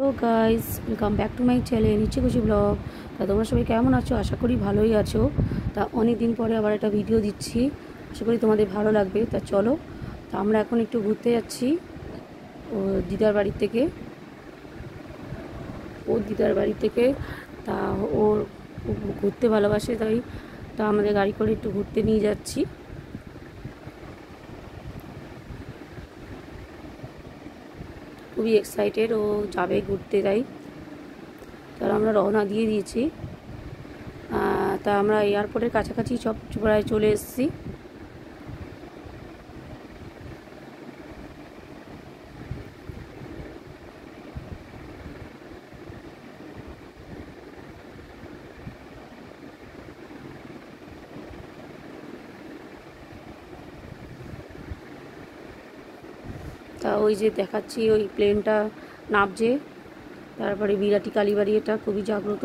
Hello guys, welcome back to my channel নিচে খুশি blog. তা তোমরা সবাই কেমন আছো? আশা করি ভালোই আছো। তা অনেক দিন পরে আবার একটা ভিডিও দিচ্ছি, আশা করি তোমাদের ভালো লাগবে। তা চলো, তা আমরা এখন একটু ঘুরতে যাচ্ছি ও দিদার বাড়ি থেকে। তা ওর ঘুরতে ভালোবাসে, তাই তা আমাদের গাড়ি করে একটু ঘুরতে নিয়ে যাচ্ছি। খুবই এক্সাইটেড, ও যাবে ঘুরতে, তাই তার আমরা রওনা দিয়ে দিয়েছি। তা আমরা এয়ারপোর্টের কাছাকাছি সব প্রায় চলে এসেছি। তা ওই যে দেখাচ্ছি, ওই প্লেনটা নামছে, তারপরে বিরাটি কালীবাড়ি, এটা খুবই জাগ্রত।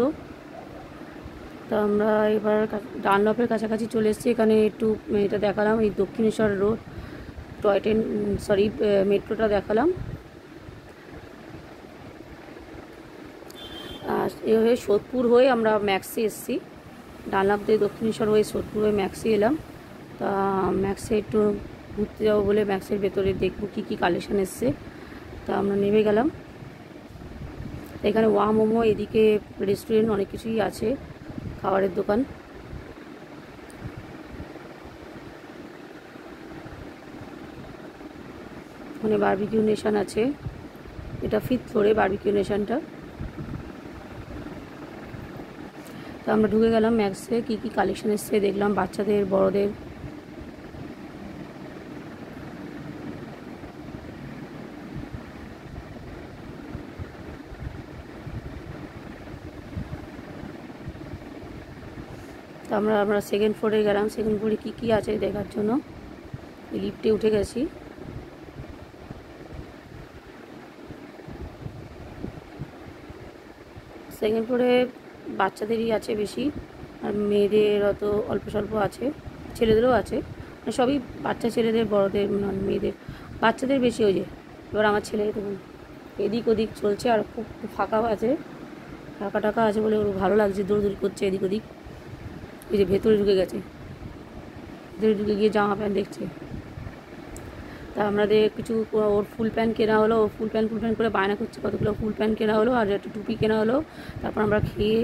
তা আমরা এবার ডানলপের কাছাকাছি চলে এসেছি। এখানে একটু এটা দেখালাম, এই দক্ষিণেশ্বর রোড টয় ট্রেন, মেট্রোটা দেখালাম। আর এভাবে সোদপুর হয়ে আমরা ম্যাক্সে এসেছি। ডানলপ দিয়ে দক্ষিণেশ্বর হয়ে সোদপুর হয়ে ম্যাক্সে এলাম। তা ম্যাক্সে একটু ঘুরতে যাবো বলে ম্যাক্সের ভেতরে দেখবো কী কী কালেকশান এসছে। তা আমরা নেমে গেলাম। এখানে ওয়া মোমো, এদিকে রেস্টুরেন্ট, অনেক কিছুই আছে, খাবারের দোকান। ওখানে বারবিকিউ নেশন আছে, এটা 5th ফ্লোরে বারবিকিউ নেশনটা। তো আমরা ঢুকে গেলাম ম্যাক্সে, কী কী কালেকশান এসছে দেখলাম, বাচ্চাদের বড়দের। তো আমরা সেকেন্ড ফ্লোরে গেলাম। সেকেন্ড ফ্লোরে কী কী আছে দেখার জন্য লিফটে উঠে গেছি। সেকেন্ড ফ্লোরে বাচ্চাদেরই আছে বেশি, আর মেয়েদের অত অল্প স্বল্প আছে, ছেলেদেরও আছে, মানে সবই বাচ্চা, ছেলেদের বড়দের মেয়েদের, বাচ্চাদের বেশি। ওই যে এবার আমার ছেলে দেখুন এদিক ওদিক চলছে, আর খুব ফাঁকা আছে, ফাঁকা টাকা আছে বলে ওর ভালো লাগছে, দৌড়দৌড়ি করছে এদিক ওদিক। এই যে ভেতরে ঢুকে গেছে, ভেতরে ঢুকে গিয়ে জামা প্যান্ট দেখছে। তা আমাদের কিছু ওর ফুল প্যান্ট কেনা হলো, ও ফুল প্যান্ট করে বায়না করছে, কতগুলো ফুল প্যান্ট কেনা হলো, আর একটা টুপি কেনা হলো। তারপর আমরা খেয়ে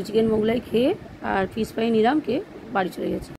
চিকেন মোগলাই খেয়ে আর ফিশ ফ্রাই নিলাম, খেয়ে বাড়ি চলে গেছি।